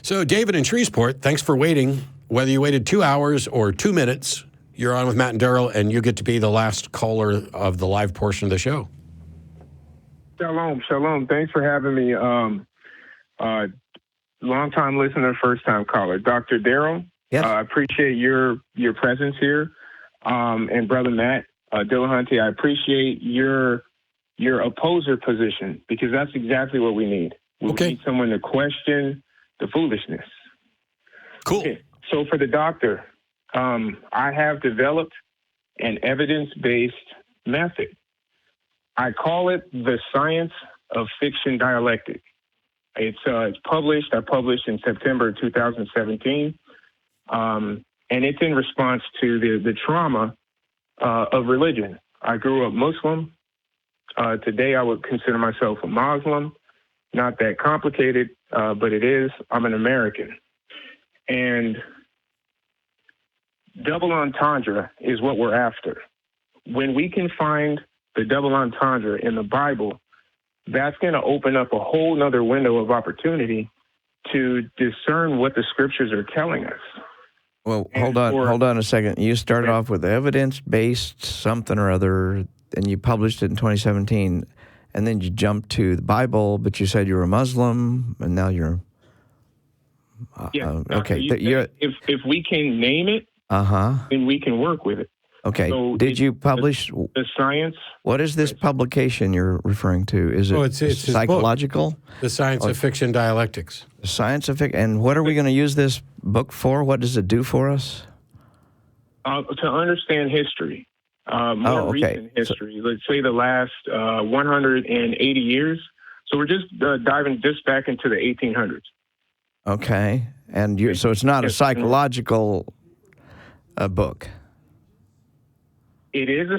So, David in Shreveport, thanks for waiting. Whether you waited 2 hours or 2 minutes, you're on with Matt and Darrel, and you get to be the last caller of the live portion of the show. Shalom, shalom. Thanks for having me. Long-time listener, first-time caller. Dr. Darrel, Yes. I appreciate your presence here. And Brother Matt, Dillahunty, I appreciate your opposer position, because that's exactly what we need. We need someone to question the foolishness. Cool. Okay. So for the doctor, I have developed an evidence-based method. I call it the science of fiction dialectic. It's published. I published in September 2017, and it's in response to the trauma of religion. I grew up Muslim. Today, I would consider myself a Muslim. Not that complicated, but it is. I'm an American, and double entendre is what we're after. When we can find the double entendre in the Bible, that's going to open up a whole nother window of opportunity to discern what the scriptures are telling us. Well, hold on a second. You started off with evidence-based something or other, and you published it in 2017, and then you jumped to the Bible, but you said you were a Muslim, and now you're... okay. If we can name it, then we can work with it. Okay. So did you publish the science? What is this publication you're referring to? Is it it's psychological? The Science of Fiction Dialectics. The Science of Fiction. And what are we going to use this book for? What does it do for us? To understand history, recent history. Let's say the last 180 years. So we're just diving just back into the 1800s. Okay. And so it's not a psychological book. It is a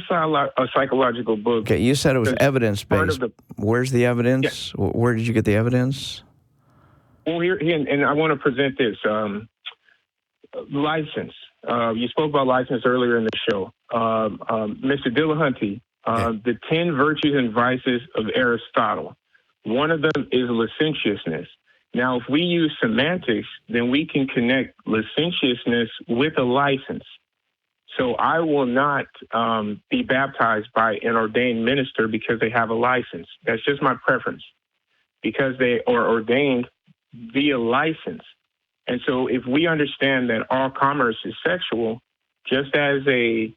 psychological book. Okay, you said it was evidence-based. Where's the evidence? Yeah. Where did you get the evidence? Well, here and I want to present this. License. You spoke about license earlier in the show. Mr. Dillahunty, the 10 virtues and vices of Aristotle. One of them is licentiousness. Now, if we use semantics, then we can connect licentiousness with a license. So I will not be baptized by an ordained minister because they have a license. That's just my preference, because they are ordained via license. And so if we understand that all commerce is sexual, just as a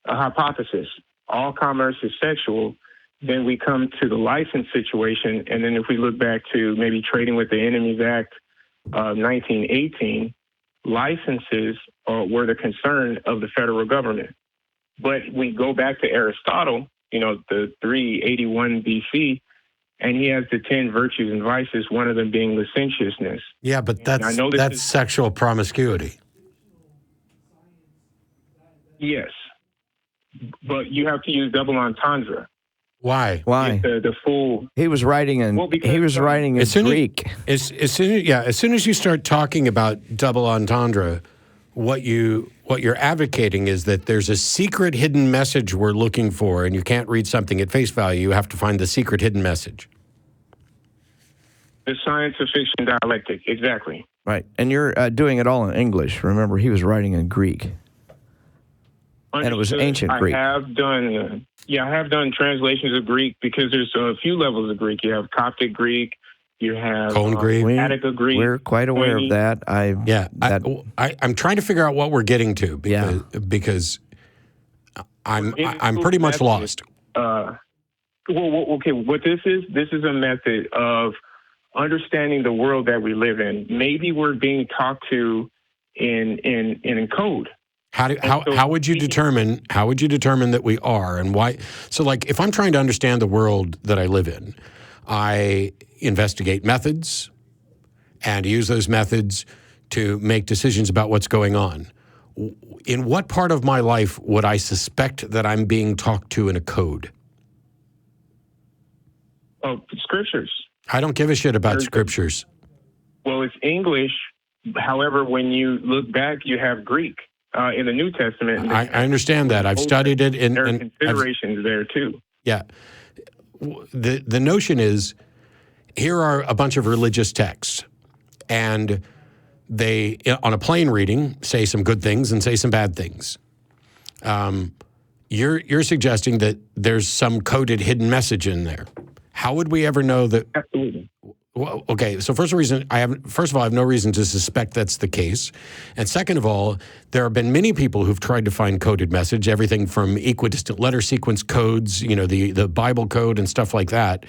hypothesis, all commerce is sexual, then we come to the license situation. And then if we look back to maybe Trading with the Enemies Act of 1918, licenses were the concern of the federal government. But we go back to Aristotle, the 381 BC, and he has the 10 virtues and vices, one of them being licentiousness. Yeah, but that's sexual promiscuity. Yes. But you have to use double entendre. Why? The full. He was writing in Greek. As soon as you start talking about double entendre, what you're advocating is that there's a secret hidden message we're looking for, and you can't read something at face value. You have to find the secret hidden message. The science of fiction dialectic, exactly. Right, and you're doing it all in English. Remember, he was writing in Greek. Understood. And it was ancient Greek. I have done translations of Greek, because there's a few levels of Greek. You have Coptic Greek, you have Greek. Attica Greek. We're quite aware of that. I'm trying to figure out what we're getting to because I'm pretty much lost. Okay. What this is a method of understanding the world that we live in. Maybe we're being talked to in code. How would you determine that we are, and why? So, like, if I'm trying to understand the world that I live in, I investigate methods and use those methods to make decisions about what's going on. In what part of my life would I suspect that I'm being talked to in a code? Oh, scriptures. I don't give a shit about scriptures. Well, it's English. However, when you look back, you have Greek. In the New Testament. I understand that. I've studied it. There are considerations there, too. Yeah. The notion is, here are a bunch of religious texts, and they, on a plain reading, say some good things and say some bad things. You're suggesting that there's some coded hidden message in there. How would we ever know that? Absolutely. Well, okay, so first of all, I have no reason to suspect that's the case. And second of all, there have been many people who've tried to find coded message, everything from equidistant letter sequence codes, the Bible code and stuff like that.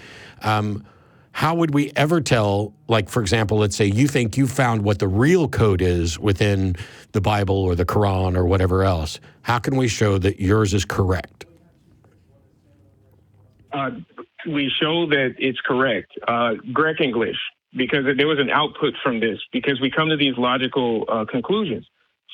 How would we ever tell, like, for example, let's say you think you found what the real code is within the Bible or the Quran or whatever else. How can we show that yours is correct? We show that it's correct. Grek English, because there was an output from this, because we come to these logical conclusions.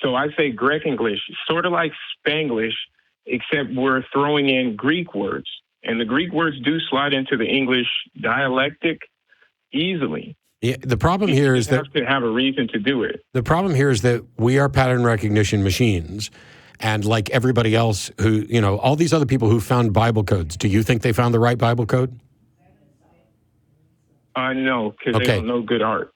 So I say Grek English, sort of like Spanglish, except we're throwing in Greek words. And the Greek words do slide into the English dialectic easily. Yeah, the problem here is that you have to have a reason to do it. The problem here is that we are pattern recognition machines. And like everybody else who, all these other people who found Bible codes, do you think they found the right Bible code? No, because they don't know good art.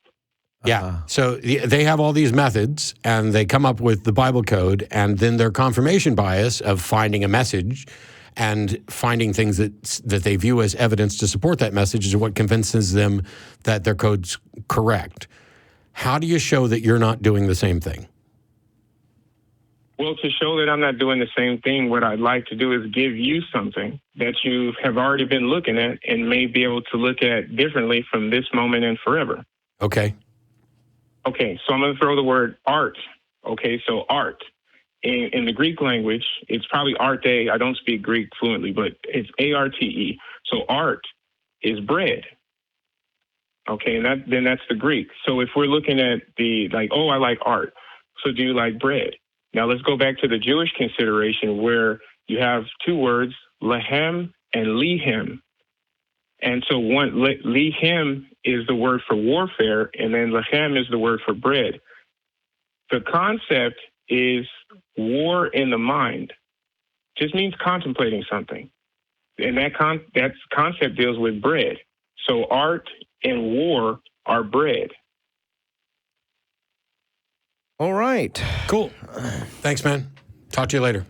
Yeah. So they have all these methods and they come up with the Bible code, and then their confirmation bias of finding a message and finding things that they view as evidence to support that message is what convinces them that their code's correct. How do you show that you're not doing the same thing? Well, to show that I'm not doing the same thing, what I'd like to do is give you something that you have already been looking at and may be able to look at differently from this moment and forever. Okay. Okay, so I'm going to throw the word art. Okay, so art. In the Greek language, it's probably arte. I don't speak Greek fluently, but it's A-R-T-E. So art is bread. Okay, and then that's the Greek. So if we're looking at I like art. So do you like bread? Now let's go back to the Jewish consideration where you have two words, lehem and lihem. And so lihem is the word for warfare, and then lehem is the word for bread. The concept is war in the mind. Just means contemplating something. And that concept deals with bread. So art and war are bread. All right. Cool. Thanks, man. Talk to you later.